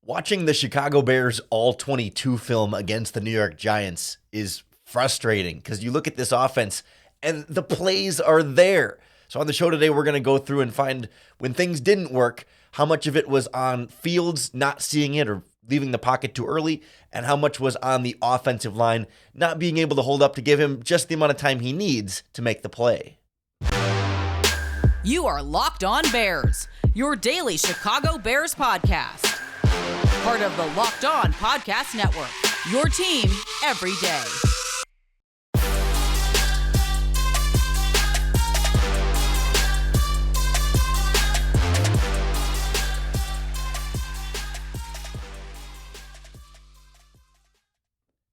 Watching the Chicago Bears All-22 film against the New York Giants is frustrating because you look at this offense and the plays are there. So on the show today, we're going to go through and find when things didn't work, how much of it was on Fields not seeing it or leaving the pocket too early, and how much was on the offensive line not being able to hold up to give him just the amount of time he needs to make the play. You are Locked On Bears, your daily Chicago Bears podcast. Part of the Locked On Podcast Network, your team every day.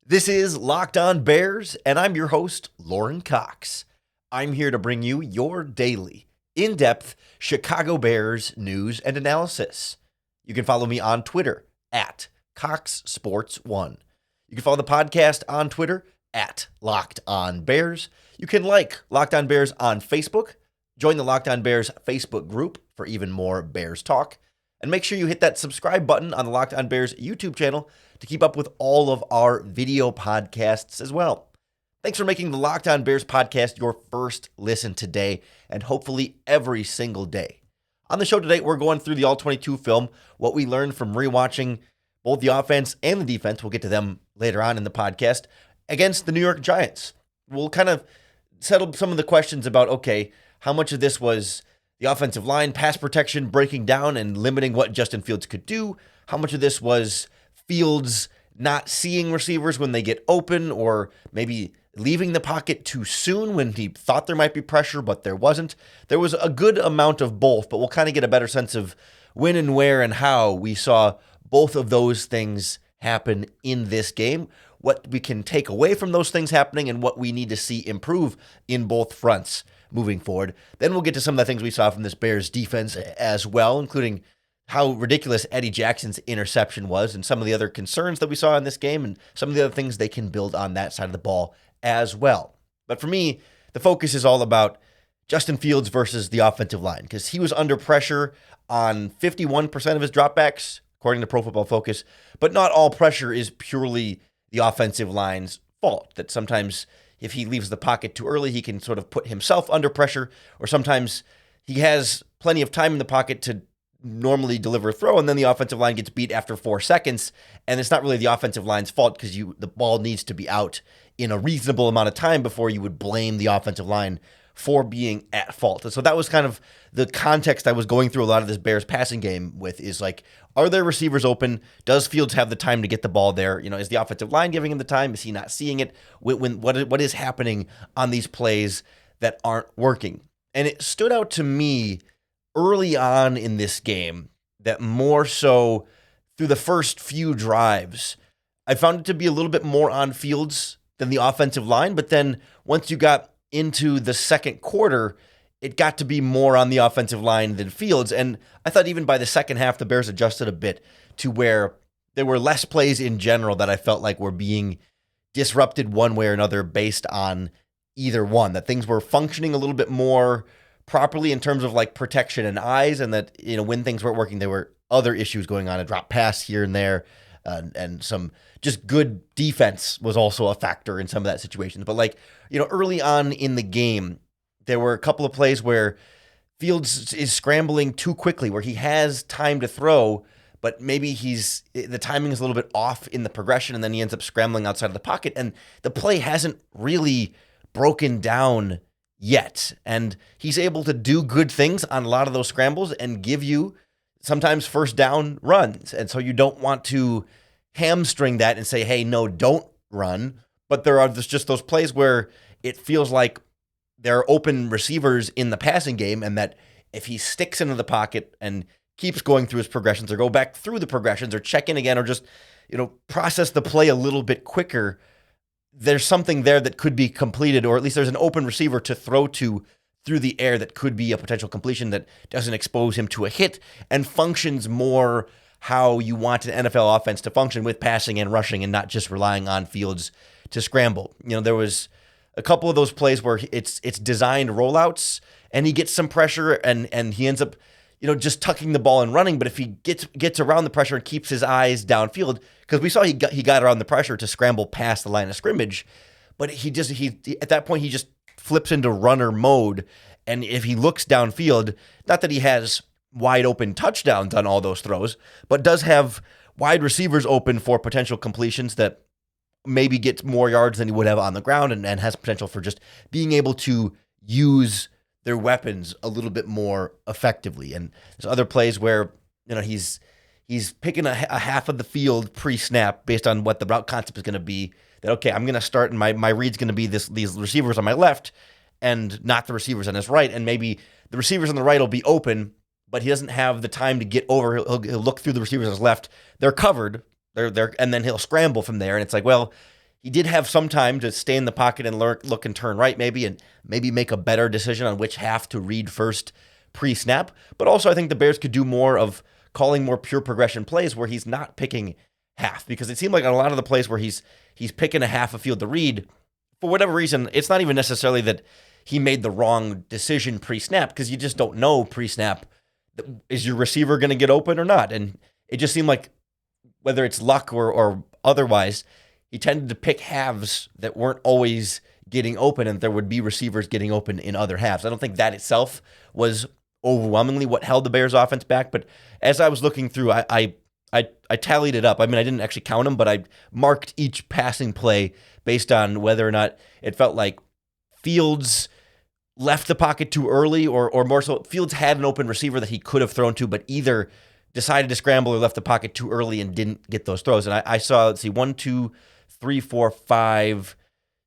This is Locked On Bears, and I'm your host, Lorin Cox. I'm here to bring you your daily, in-depth Chicago Bears news and analysis. You can follow me on Twitter at CoxSports1. You can follow the podcast on Twitter at Locked On Bears. You can like Locked On Bears on Facebook. Join the Locked On Bears Facebook group for even more Bears talk. And make sure you hit that subscribe button on the Locked On Bears YouTube channel to keep up with all of our video podcasts as well. Thanks for making the Locked On Bears podcast your first listen today, and hopefully every single day. On the show today, we're going through the All-22 film, what we learned from rewatching both the offense and the defense. We'll get to them later on in the podcast, against the New York Giants. We'll kind of settle some of the questions about, okay, how much of this was the offensive line, pass protection breaking down and limiting what Justin Fields could do? How much of this was Fields not seeing receivers when they get open, or maybe leaving the pocket too soon when he thought there might be pressure, but there wasn't? There was a good amount of both, but we'll kind of get a better sense of when and where and how we saw both of those things happen in this game, what we can take away from those things happening, and what we need to see improve in both fronts moving forward. Then we'll get to some of the things we saw from this Bears defense as well, including how ridiculous Eddie Jackson's interception was and some of the other concerns that we saw in this game and some of the other things they can build on that side of the ball as well. But for me, the focus is all about Justin Fields versus the offensive line, because he was under pressure on 51% of his dropbacks, according to Pro Football Focus. But not all pressure is purely the offensive line's fault, that sometimes if he leaves the pocket too early, he can sort of put himself under pressure, or sometimes he has plenty of time in the pocket to normally deliver a throw, and then the offensive line gets beat after 4 seconds, and it's not really the offensive line's fault because the ball needs to be out in a reasonable amount of time before you would blame the offensive line for being at fault. And so that was kind of the context I was going through a lot of this Bears passing game with, is like, are there receivers open? Does Fields have the time to get the ball there? You know, is the offensive line giving him the time? Is he not seeing it? What is happening on these plays that aren't working? And it stood out to me early on in this game that more so through the first few drives, I found it to be a little bit more on Fields than the offensive line. But then once you got into the second quarter, it got to be more on the offensive line than Fields. And I thought even by the second half, the Bears adjusted a bit to where there were less plays in general that I felt like were being disrupted one way or another based on either one, that things were functioning a little bit more properly in terms of like protection and eyes, and that, you know, when things weren't working, there were other issues going on, a drop pass here and there, and some just good defense was also a factor in some of that situations. But like, you know, early on in the game, there were a couple of plays where Fields is scrambling too quickly, where he has time to throw, but maybe the timing is a little bit off in the progression, and then he ends up scrambling outside of the pocket, and the play hasn't really broken down yet. And he's able to do good things on a lot of those scrambles and give you sometimes first down runs. And so you don't want to hamstring that and say, hey, no, don't run. But there are just those plays where it feels like there are open receivers in the passing game, and that if he sticks into the pocket and keeps going through his progressions, or go back through the progressions, or check in again, or just, you know, process the play a little bit quicker, there's something there that could be completed, or at least there's an open receiver to throw to through the air that could be a potential completion that doesn't expose him to a hit and functions more how you want an NFL offense to function, with passing and rushing, and not just relying on Fields to scramble. You know, there was a couple of those plays where it's designed rollouts, and he gets some pressure, and he ends up just tucking the ball and running. But if he gets around the pressure and keeps his eyes downfield, because we saw he got around the pressure to scramble past the line of scrimmage, but he at that point he just flips into runner mode. And if he looks downfield, not that he has wide open touchdowns on all those throws, but does have wide receivers open for potential completions that maybe gets more yards than he would have on the ground, and has potential for just being able to use their weapons a little bit more effectively. And there's other plays where he's picking a half of the field pre-snap based on what the route concept is going to be. That, okay, I'm going to start, and my read's going to be these receivers on my left and not the receivers on his right. And maybe the receivers on the right will be open, but he doesn't have the time to get over. He'll look through the receivers on his left. They're covered. And then he'll scramble from there. And it's like, well, he did have some time to stay in the pocket and look and turn right maybe, and maybe make a better decision on which half to read first pre-snap. But also I think the Bears could do more of calling more pure progression plays where he's not picking half, because it seemed like on a lot of the plays where he's picking a half of field to read, for whatever reason, it's not even necessarily that he made the wrong decision pre-snap, because you just don't know pre-snap, is your receiver going to get open or not? And it just seemed like, whether it's luck or otherwise, he tended to pick halves that weren't always getting open, and there would be receivers getting open in other halves. I don't think that itself was overwhelmingly what held the Bears offense back, but as I was looking through, I tallied it up. I mean, I didn't actually count them, but I marked each passing play based on whether or not it felt like Fields left the pocket too early, or more so Fields had an open receiver that he could have thrown to, but either decided to scramble or left the pocket too early and didn't get those throws. And I saw, let's see, 1, 2, 3, 4, 5,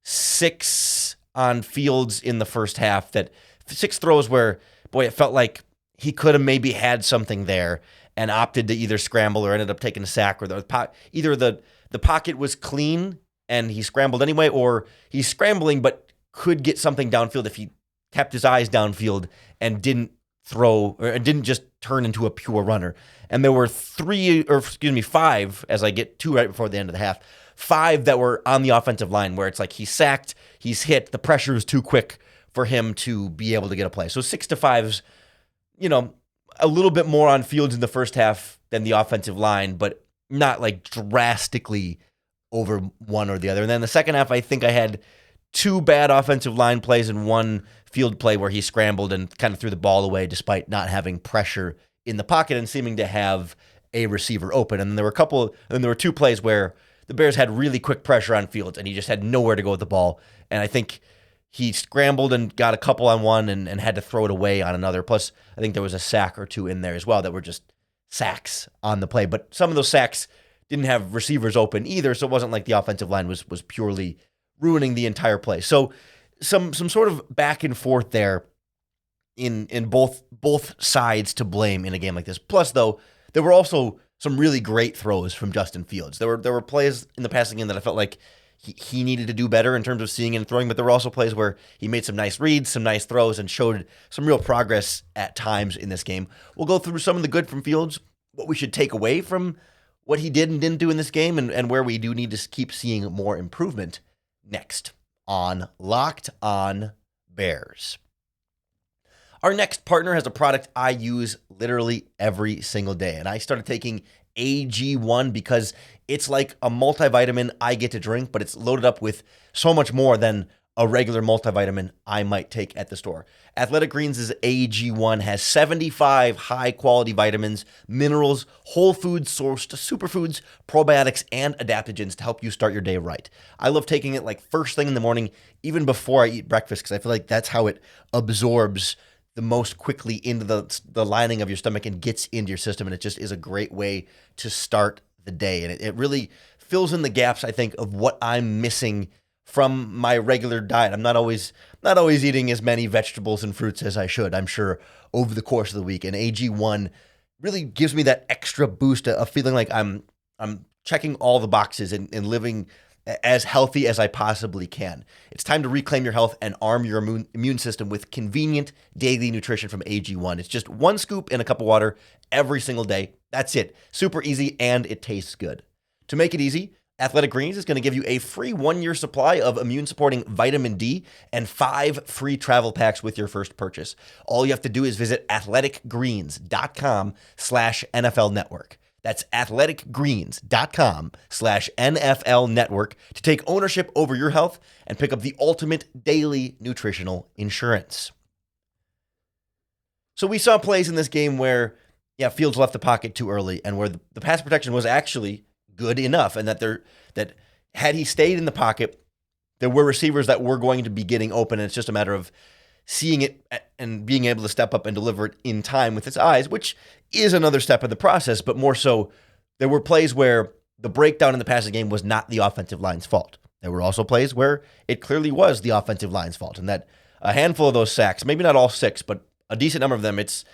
6 on Fields in the first half. That 6 throws where, boy, it felt like he could have maybe had something there and opted to either scramble or ended up taking a sack, or either the pocket was clean and he scrambled anyway, or he's scrambling but could get something downfield if he kept his eyes downfield and didn't throw, or didn't just turn into a pure runner. And there were 5, as I get to right before the end of the half, 5 that were on the offensive line where it's like he's sacked, he's hit, the pressure is too quick for him to be able to get a play. So 6 to 5's, a little bit more on Fields in the first half than the offensive line, but not like drastically over one or the other. And then the second half, I think I had 2 bad offensive line plays and 1 field play where he scrambled and kind of threw the ball away despite not having pressure in the pocket and seeming to have a receiver open. And then there were 2 plays where the Bears had really quick pressure on Fields and he just had nowhere to go with the ball. And I think he scrambled and got a couple on one and had to throw it away on another. Plus, I think there was a sack or 2 in there as well that were just sacks on the play. But some of those sacks didn't have receivers open either, so it wasn't like the offensive line was purely ruining the entire play. So some sort of back and forth there in both sides to blame in a game like this. Plus, though, there were also some really great throws from Justin Fields. There were plays in the passing game that I felt like he needed to do better in terms of seeing and throwing, but there were also plays where he made some nice reads, some nice throws, and showed some real progress at times in this game. We'll go through some of the good from Fields, what we should take away from what he did and didn't do in this game, and where we do need to keep seeing more improvement next on Locked On Bears. Our next partner has a product I use literally every single day, and I started taking AG1 because it's like a multivitamin I get to drink, but it's loaded up with so much more than a regular multivitamin I might take at the store. Athletic Greens' AG1 has 75 high-quality vitamins, minerals, whole food sourced superfoods, probiotics, and adaptogens to help you start your day right. I love taking it like first thing in the morning, even before I eat breakfast, because I feel like that's how it absorbs the most quickly into the lining of your stomach and gets into your system, and it just is a great way to start the day. And it really fills in the gaps, I think, of what I'm missing from my regular diet. I'm not always eating as many vegetables and fruits as I should, I'm sure, over the course of the week. And AG1 really gives me that extra boost of feeling like I'm checking all the boxes and living as healthy as I possibly can. It's time to reclaim your health and arm your immune system with convenient daily nutrition from AG1. It's just 1 scoop in a cup of water every single day. That's it. Super easy, and it tastes good. To make it easy, Athletic Greens is going to give you a free 1-year supply of immune-supporting vitamin D and 5 free travel packs with your first purchase. All you have to do is visit athleticgreens.com/NFL Network. That's athleticgreens.com/NFL Network to take ownership over your health and pick up the ultimate daily nutritional insurance. So we saw plays in this game where, Fields left the pocket too early and where the pass protection was actually good enough, and that had he stayed in the pocket, there were receivers that were going to be getting open, and it's just a matter of seeing it and being able to step up and deliver it in time with his eyes, which is another step in the process, but more so, there were plays where the breakdown in the passing game was not the offensive line's fault. There were also plays where it clearly was the offensive line's fault, and that a handful of those sacks, maybe not all 6, but a decent number of them, it's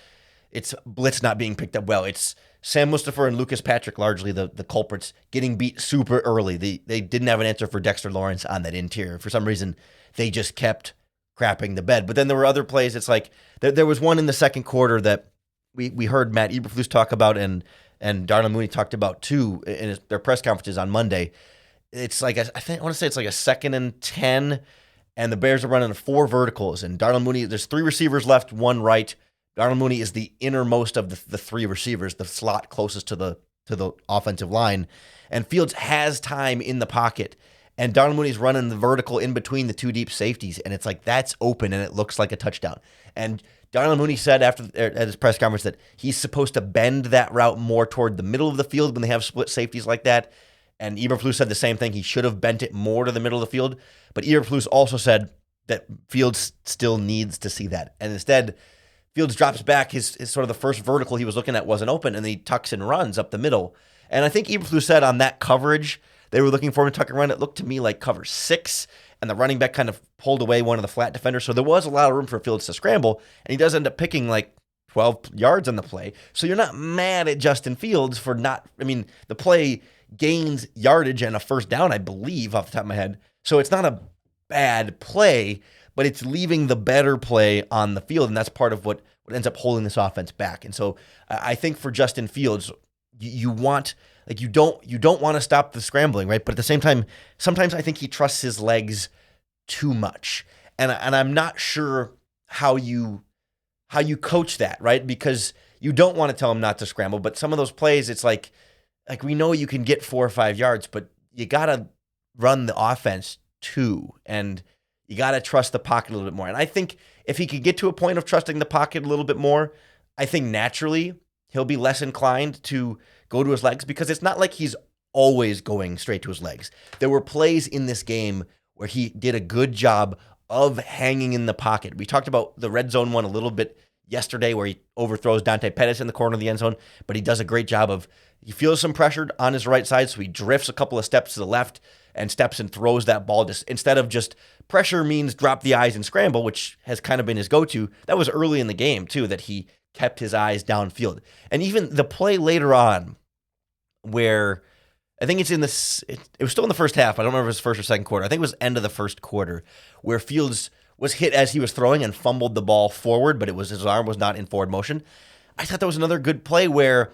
blitz not being picked up well. It's Sam Mustipher and Lucas Patrick, largely the culprits, getting beat super early. They didn't have an answer for Dexter Lawrence on that interior. For some reason, they just kept crapping the bed. But then there were other plays. It's like there was one in the second quarter that we heard Matt Eberflus talk about and Darnell Mooney talked about too in their press conferences on Monday. It's like I want to say it's like a 2nd and 10, and the Bears are running 4 verticals. And Darnell Mooney, there's 3 receivers left, 1 right. Darnell Mooney is the innermost of the 3 receivers, the slot closest to the offensive line. And Fields has time in the pocket. And Darnell Mooney's running the vertical in between the 2 deep safeties. And it's like, that's open, and it looks like a touchdown. And Darnell Mooney said at his press conference that he's supposed to bend that route more toward the middle of the field when they have split safeties like that. And Eberflus said the same thing. He should have bent it more to the middle of the field. But Eberflus also said that Fields still needs to see that. And instead, Fields drops back. His sort of the first vertical he was looking at wasn't open, and then he tucks and runs up the middle. And I think Eberflus said on that coverage, they were looking for him to tuck and run. It looked to me like cover 6, and the running back kind of pulled away one of the flat defenders. So there was a lot of room for Fields to scramble, and he does end up picking like 12 yards on the play. So you're not mad at Justin Fields for the play gains yardage and a first down, I believe, off the top of my head. So it's not a bad play, but it's leaving the better play on the field, and that's part of what ends up holding this offense back. And so I think for Justin Fields, you don't want to stop the scrambling, right? But at the same time, sometimes I think he trusts his legs too much, and I'm not sure how you coach that, right? Because you don't want to tell him not to scramble, but some of those plays, it's like we know you can get 4 or 5 yards, but you gotta run the offense too, and you got to trust the pocket a little bit more. And I think if he could get to a point of trusting the pocket a little bit more, I think naturally he'll be less inclined to go to his legs, because it's not like he's always going straight to his legs. There were plays in this game where he did a good job of hanging in the pocket. We talked about the red zone one a little bit yesterday where he overthrows Dante Pettis in the corner of the end zone, but he does a great job of, he feels some pressure on his right side, so he drifts a couple of steps to the left and steps and throws that ball. Just instead of just pressure means drop the eyes and scramble, which has kind of been his go-to. That was early in the game too, that he kept his eyes downfield. And even the play later on where I think it was still in the first half. I don't remember if it was first or second quarter. I think it was end of the first quarter where Fields was hit as he was throwing and fumbled the ball forward, but his arm was not in forward motion. I thought that was another good play where,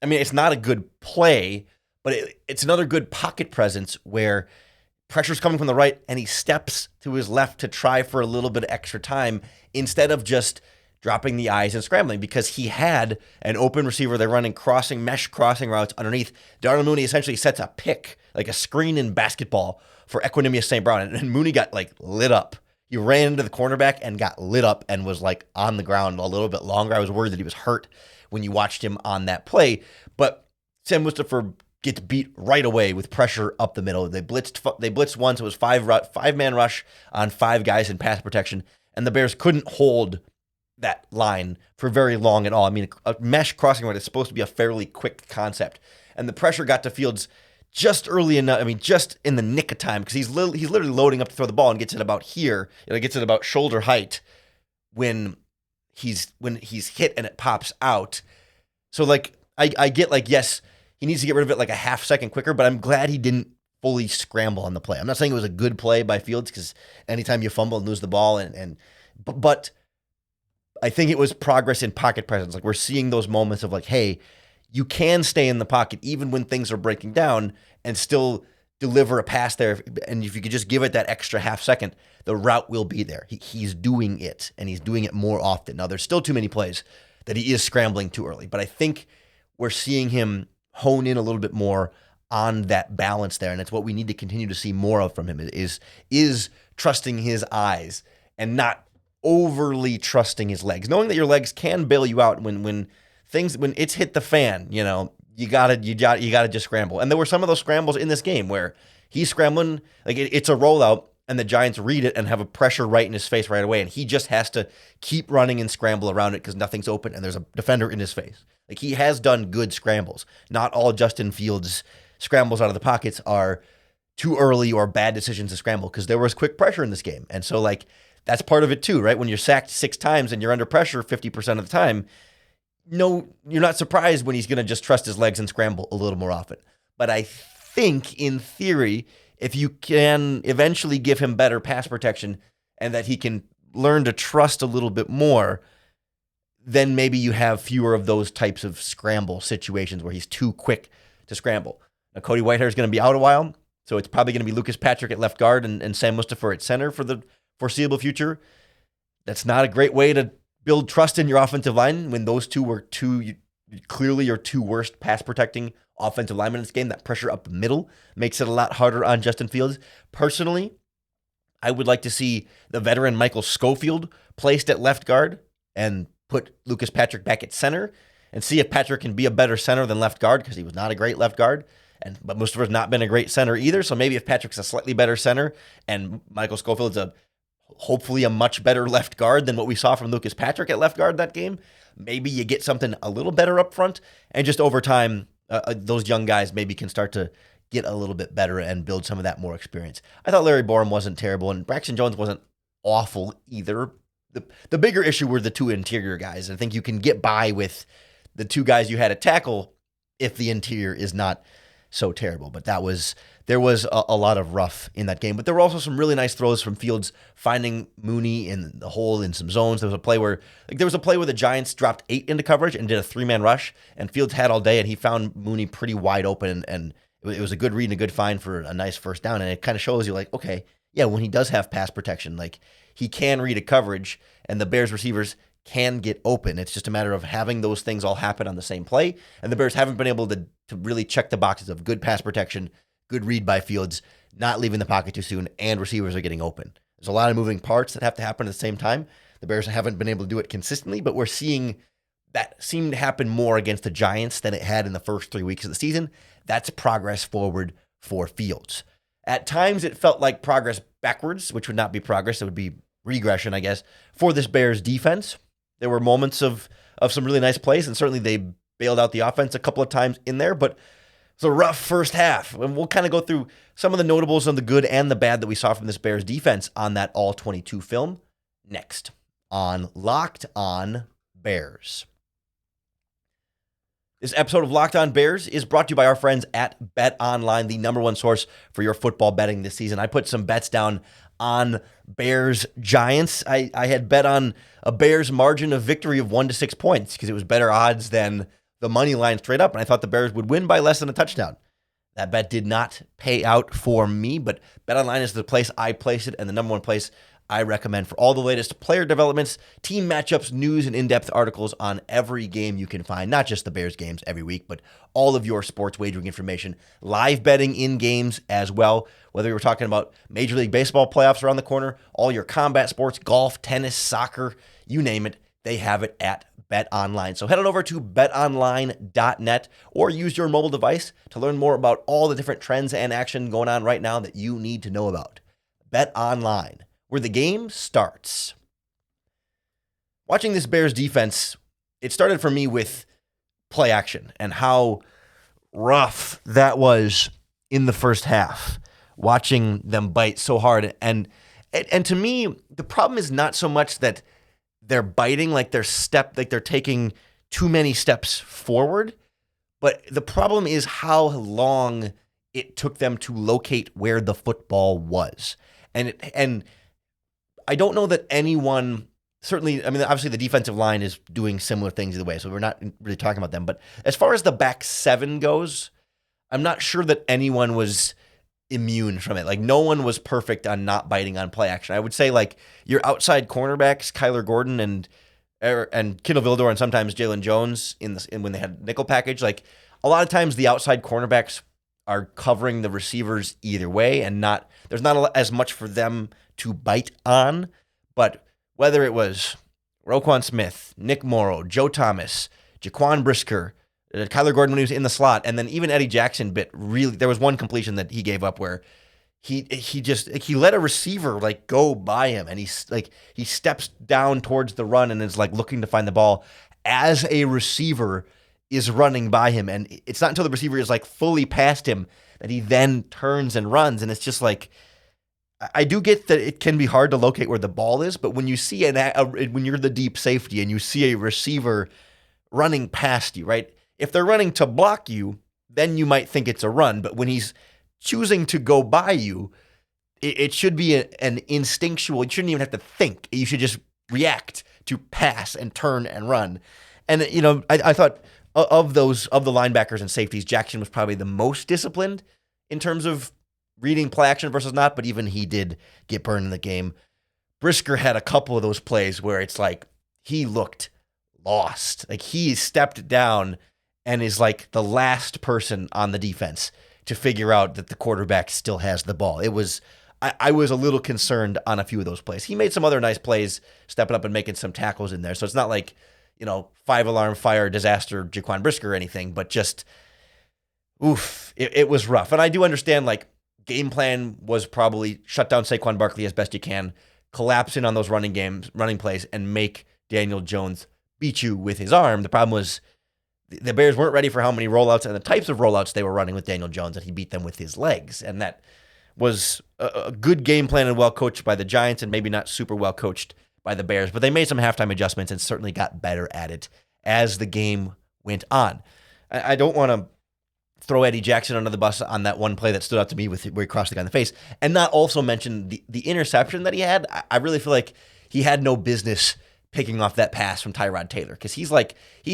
it's not a good play, but it's another good pocket presence where pressure's coming from the right and he steps to his left to try for a little bit of extra time instead of just dropping the eyes and scrambling, because he had an open receiver. They're running mesh crossing routes underneath. Darnell Mooney essentially sets a pick, like a screen in basketball for Equanimous St. Brown, and Mooney got lit up. He ran into the cornerback and got lit up and was on the ground a little bit longer. I was worried that he was hurt when you watched him on that play, but Sam Mustipher gets beat right away with pressure up the middle. They blitzed once. It was 5-man rush on 5 guys in pass protection, and the Bears couldn't hold that line for very long at all. A mesh crossing route is supposed to be a fairly quick concept, and the pressure got to Fields just early enough. Just in the nick of time, because he's literally loading up to throw the ball and gets it about here. Gets it about shoulder height when he's hit and it pops out. So I get yes, he needs to get rid of it a half second quicker, but I'm glad he didn't fully scramble on the play. I'm not saying it was a good play by Fields, because anytime you fumble and lose the ball, but I think it was progress in pocket presence. We're seeing those moments of hey, you can stay in the pocket even when things are breaking down and still deliver a pass there, and if you could just give it that extra half second, the route will be there. He's doing it, and he's doing it more often. Now, there's still too many plays that he is scrambling too early, but I think we're seeing him hone in a little bit more on that balance there, and it's what we need to continue to see more of from him is trusting his eyes and not overly trusting his legs, knowing that your legs can bail you out when it's hit the fan. You gotta just scramble. And there were some of those scrambles in this game where he's scrambling, like it's a rollout, and the Giants read it and have a pressure right in his face right away, and he just has to keep running and scramble around it because nothing's open and there's a defender in his face. Like, he has done good scrambles. Not all Justin Fields' scrambles out of the pockets are too early or bad decisions to scramble, because there was quick pressure in this game. And so, like, that's part of it too, right? When you're sacked 6 times and you're under pressure 50% of the time, no, you're not surprised when he's going to just trust his legs and scramble a little more often. But I think, in theory, if you can eventually give him better pass protection and that he can learn to trust a little bit more, then maybe you have fewer of those types of scramble situations where he's too quick to scramble. Now, Cody Whitehair is going to be out a while, so it's probably going to be Lucas Patrick at left guard and Sam Mustipher at center for the foreseeable future. That's not a great way to build trust in your offensive line when those two were clearly your two worst pass protecting offensive linemen in this game. That pressure up the middle makes it a lot harder on Justin Fields. Personally, I would like to see the veteran Michael Schofield placed at left guard and put Lucas Patrick back at center and see if Patrick can be a better center than left guard, because he was not a great left guard. But Mustipher's not been a great center either. So maybe if Patrick's a slightly better center and Michael Schofield's hopefully a much better left guard than what we saw from Lucas Patrick at left guard that game, maybe you get something a little better up front, and just over time, those young guys maybe can start to get a little bit better and build some of that more experience. I thought Larry Borum wasn't terrible, and Braxton Jones wasn't awful either. The bigger issue were the two interior guys. I think you can get by with the two guys you had at tackle if the interior is not so terrible. But there was a lot of rough in that game. But there were also some really nice throws from Fields, finding Mooney in the hole in some zones. There was a play where the Giants dropped 8 into coverage and did a 3-man rush, and Fields had all day, and he found Mooney pretty wide open, and it was a good read and a good find for a nice first down. And it kind of shows you, like, okay, yeah, when he does have pass protection, like, he can read a coverage, and the Bears receivers can get open. It's just a matter of having those things all happen on the same play, and the Bears haven't been able to really check the boxes of good pass protection, good read by Fields, not leaving the pocket too soon, and receivers are getting open. There's a lot of moving parts that have to happen at the same time. The Bears haven't been able to do it consistently, but we're seeing that seem to happen more against the Giants than it had in the first 3 weeks of the season. That's progress forward for Fields. At times, it felt like progress backwards, which would not be progress. It would be regression, I guess, for this Bears defense. There were moments of some really nice plays, and certainly they bailed out the offense a couple of times in there, but it's a rough first half. And we'll kind of go through some of the notables of the good and the bad that we saw from this Bears defense on that All-22 film next on Locked On Bears. This episode of Locked On Bears is brought to you by our friends at BetOnline, the number one source for your football betting this season. I put some bets down on Bears Giants. I had bet on a Bears margin of victory of 1 to 6 points because it was better odds than the money line straight up, and I thought the Bears would win by less than a touchdown. That bet did not pay out for me, but BetOnline is the place I place it and the number one place I recommend for all the latest player developments, team matchups, news, and in-depth articles on every game you can find, not just the Bears games every week, but all of your sports wagering information, live betting in games as well, whether you're talking about Major League Baseball playoffs around the corner, all your combat sports, golf, tennis, soccer, you name it, they have it at BetOnline. So head on over to betonline.net or use your mobile device to learn more about all the different trends and action going on right now that you need to know about. BetOnline, where the game starts. Watching this Bears defense, it started for me with play action and how rough that was in the first half, watching them bite so hard. And to me, the problem is not so much that they're biting, like they're taking too many steps forward, but the problem is how long it took them to locate where the football was. And I don't know that anyone, certainly, I mean, obviously the defensive line is doing similar things either way, so we're not really talking about them. But as far as the back seven goes, I'm not sure that anyone was immune from it. Like no one was perfect on not biting on play action. I would say like your outside cornerbacks, Kyler Gordon and Kindle Vildor and sometimes Jalen Jones when they had nickel package, like a lot of times the outside cornerbacks are covering the receivers either way, and there's not as much for them to bite on. But whether it was Roquan Smith, Nick Morrow, Joe Thomas, Jaquan Brisker, Kyler Gordon when he was in the slot, and then even Eddie Jackson bit really. There was one completion that he gave up where he let a receiver like go by him, and he steps down towards the run and is like looking to find the ball as a receiver is running by him, and it's not until the receiver is like fully past him that he then turns and runs, and it's just like I do get that it can be hard to locate where the ball is, but when you see when you're the deep safety and you see a receiver running past you, right? If they're running to block you, then you might think it's a run, but when he's choosing to go by you, it should be an instinctual. You shouldn't even have to think. You should just react to pass and turn and run. And I thought of the linebackers and safeties, Jackson was probably the most disciplined in terms of reading play action versus not, but even he did get burned in the game. Brisker had a couple of those plays where it's like he looked lost. Like he stepped down and is like the last person on the defense to figure out that the quarterback still has the ball. I was a little concerned on a few of those plays. He made some other nice plays, stepping up and making some tackles in there. So it's not like, 5-alarm fire disaster Jaquan Brisker or anything, but just, it was rough. And I do understand, like, game plan was probably shut down Saquon Barkley as best you can, collapse in on those running plays, and make Daniel Jones beat you with his arm. The problem was the Bears weren't ready for how many rollouts and the types of rollouts they were running with Daniel Jones, and he beat them with his legs. And that was a good game plan and well coached by the Giants, and maybe not super well coached by the Bears, but they made some halftime adjustments and certainly got better at it as the game went on. I don't want to throw Eddie Jackson under the bus on that one play that stood out to me where he crossed the guy in the face, and not also mention the interception that he had. I really feel like he had no business picking off that pass from Tyrod Taylor, because he's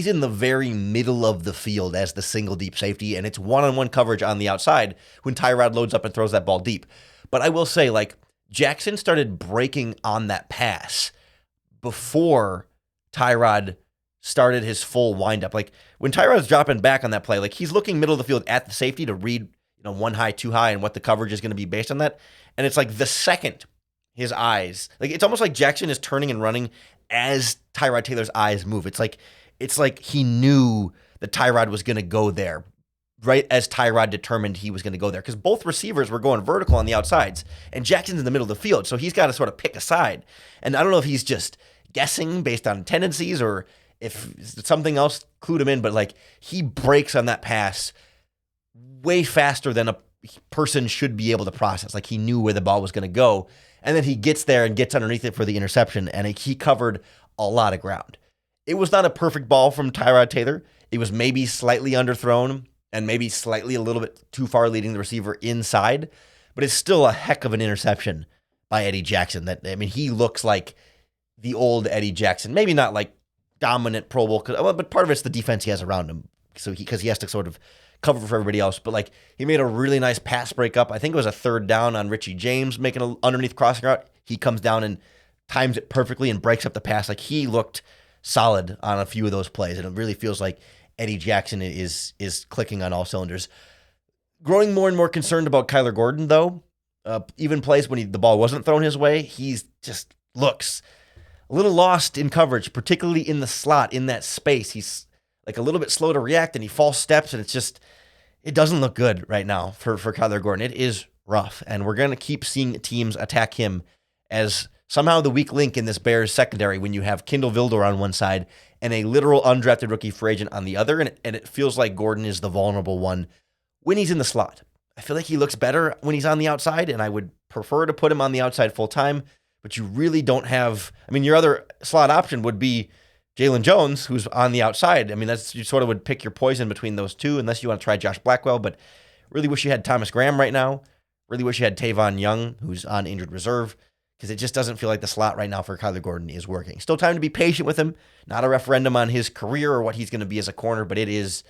in the very middle of the field as the single deep safety, and it's one-on-one coverage on the outside when Tyrod loads up and throws that ball deep. But I will say, like, Jackson started breaking on that pass before Tyrod started his full windup. Like when Tyrod's dropping back on that play, like he's looking middle of the field at the safety to read, one high, two high, and what the coverage is going to be based on that. And it's like the second his eyes, like it's almost like Jackson is turning and running as Tyrod Taylor's eyes move. It's like he knew that Tyrod was going to go there, right as Tyrod determined he was going to go there, because both receivers were going vertical on the outsides, and Jackson's in the middle of the field, so he's got to sort of pick a side. And I don't know if he's just guessing based on tendencies or if something else clued him in, but like he breaks on that pass way faster than a person should be able to process. Like he knew where the ball was going to go, and then he gets there and gets underneath it for the interception, and he covered a lot of ground. It was not a perfect ball from Tyrod Taylor. It was maybe slightly underthrown and maybe slightly a little bit too far leading the receiver inside, but it's still a heck of an interception by Eddie Jackson. He looks like the old Eddie Jackson, maybe not like dominant Pro Bowl, but part of it's the defense he has around him. So because he has to sort of cover for everybody else. But like he made a really nice pass breakup. I think it was a third down on Richie James making an underneath crossing route. He comes down and times it perfectly and breaks up the pass. Like he looked solid on a few of those plays, and it really feels like Eddie Jackson is clicking on all cylinders. Growing more and more concerned about Kyler Gordon, though. Even plays when the ball wasn't thrown his way, he just looks a little lost in coverage, particularly in the slot, in that space. He's like a little bit slow to react, and he false steps, and it doesn't look good right now for Kyler Gordon. It is rough, and we're going to keep seeing teams attack him as somehow the weak link in this Bears secondary when you have Kindle Vildor on one side and a literal undrafted rookie free agent on the other, and it feels like Gordon is the vulnerable one when he's in the slot. I feel like he looks better when he's on the outside, and I would prefer to put him on the outside full time, but you really don't have, your other slot option would be Jalen Jones, who's on the outside. You sort of would pick your poison between those two, unless you want to try Josh Blackwell, but really wish you had Thomas Graham right now. Really wish you had Tavon Young, who's on injured reserve, because it just doesn't feel like the slot right now for Kyler Gordon is working. Still time to be patient with him. Not a referendum on his career or what he's going to be as a corner, but it is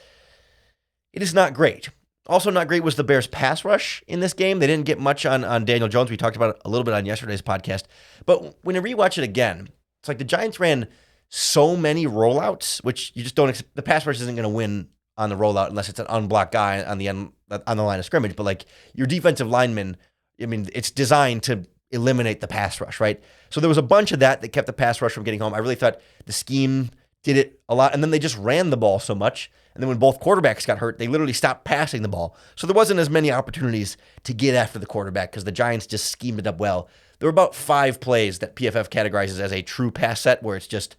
not great. Also not great was the Bears pass rush in this game. They didn't get much on Daniel Jones. We talked about it a little bit on yesterday's podcast. But when you rewatch it again, it's like the Giants ran so many rollouts, which you just don't the pass rush isn't going to win on the rollout unless it's an unblocked guy on the line of scrimmage. But like your defensive lineman, I mean, it's designed to eliminate the pass rush, right? So there was a bunch of that kept the pass rush from getting home. I really thought the scheme did it a lot. And then they just ran the ball so much. And then when both quarterbacks got hurt, they literally stopped passing the ball. So there wasn't as many opportunities to get after the quarterback because the Giants just schemed it up well. There were about 5 plays that PFF categorizes as a true pass set where it's just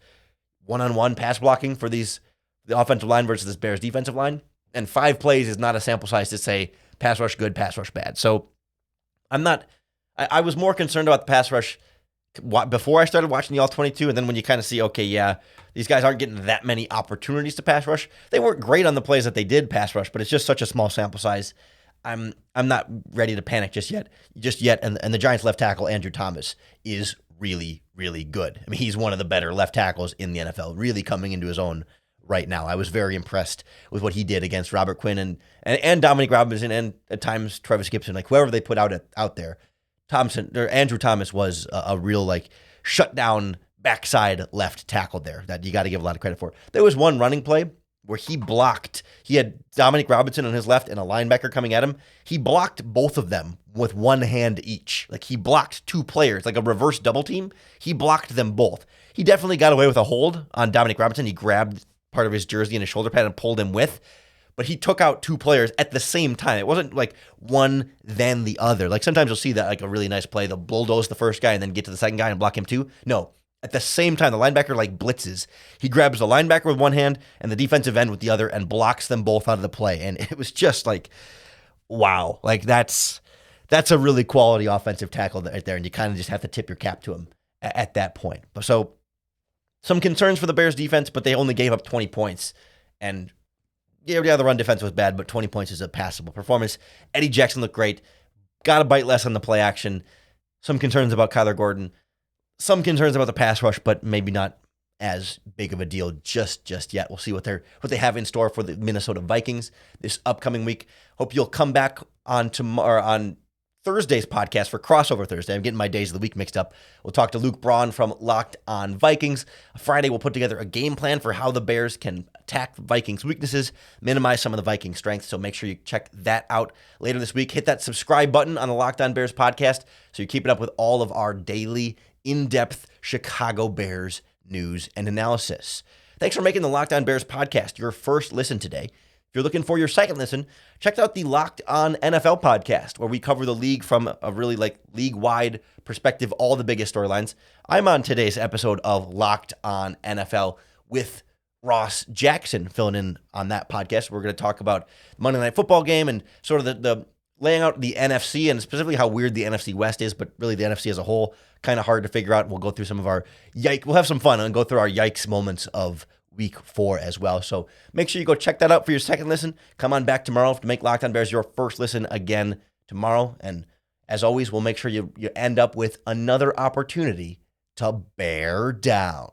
one-on-one pass blocking for the offensive line versus this Bears defensive line. And 5 plays is not a sample size to say pass rush good, pass rush bad. So I was more concerned about the pass rush before I started watching the All-22, and then when you kind of see, okay, yeah, these guys aren't getting that many opportunities to pass rush. They weren't great on the plays that they did pass rush, but it's just such a small sample size. I'm not ready to panic just yet. And the Giants left tackle, Andrew Thomas, is really, really good. I mean, he's one of the better left tackles in the NFL, really coming into his own right now. I was very impressed with what he did against Robert Quinn and Dominic Robinson and at times Travis Gibson, like whoever they put out there. Andrew Thomas was a real like shutdown backside left tackle there that you got to give a lot of credit for. There was one running play where he had Dominic Robinson on his left and a linebacker coming at him. He blocked both of them with one hand each. Like he blocked 2 players, like a reverse double team. He blocked them both. He definitely got away with a hold on Dominic Robinson. He grabbed part of his jersey and his shoulder pad and pulled him with. But he took out 2 players at the same time. It wasn't like one, then the other. Like sometimes you'll see that like a really nice play. They'll bulldoze the first guy and then get to the second guy and block him too. No, at the same time, the linebacker like blitzes. He grabs the linebacker with one hand and the defensive end with the other and blocks them both out of the play. And it was just like, wow. Like that's a really quality offensive tackle right there. And you kind of just have to tip your cap to him at that point. So some concerns for the Bears defense, but they only gave up 20 points. And yeah, the run defense was bad, but 20 points is a passable performance. Eddie Jackson looked great. Got to bite less on the play action. Some concerns about Kyler Gordon. Some concerns about the pass rush, but maybe not as big of a deal just yet. We'll see what they have in store for the Minnesota Vikings this upcoming week. Hope you'll come back on Thursday's podcast for Crossover Thursday. I'm getting my days of the week mixed up. We'll talk to Luke Braun from Locked on Vikings. Friday, we'll put together a game plan for how the Bears can attack Vikings' weaknesses, minimize some of the Vikings' strengths. So make sure you check that out later this week. Hit that subscribe button on the Locked on Bears podcast so you're keeping up with all of our daily, in-depth Chicago Bears news and analysis. Thanks for making the Locked on Bears podcast your first listen today. If you're looking for your second listen, check out the Locked on NFL podcast, where we cover the league from a really league-wide perspective, all the biggest storylines. I'm on today's episode of Locked on NFL with Ross Jackson filling in on that podcast. We're going to talk about Monday Night Football game and sort of the laying out the NFC and specifically how weird the NFC West is, but really the NFC as a whole, kind of hard to figure out. We'll go through some of our we'll have some fun and go through our yikes moments of Week 4 as well. So make sure you go check that out for your second listen. Come on back tomorrow to make Locked on Bears your first listen again tomorrow. And as always, we'll make sure you end up with another opportunity to bear down.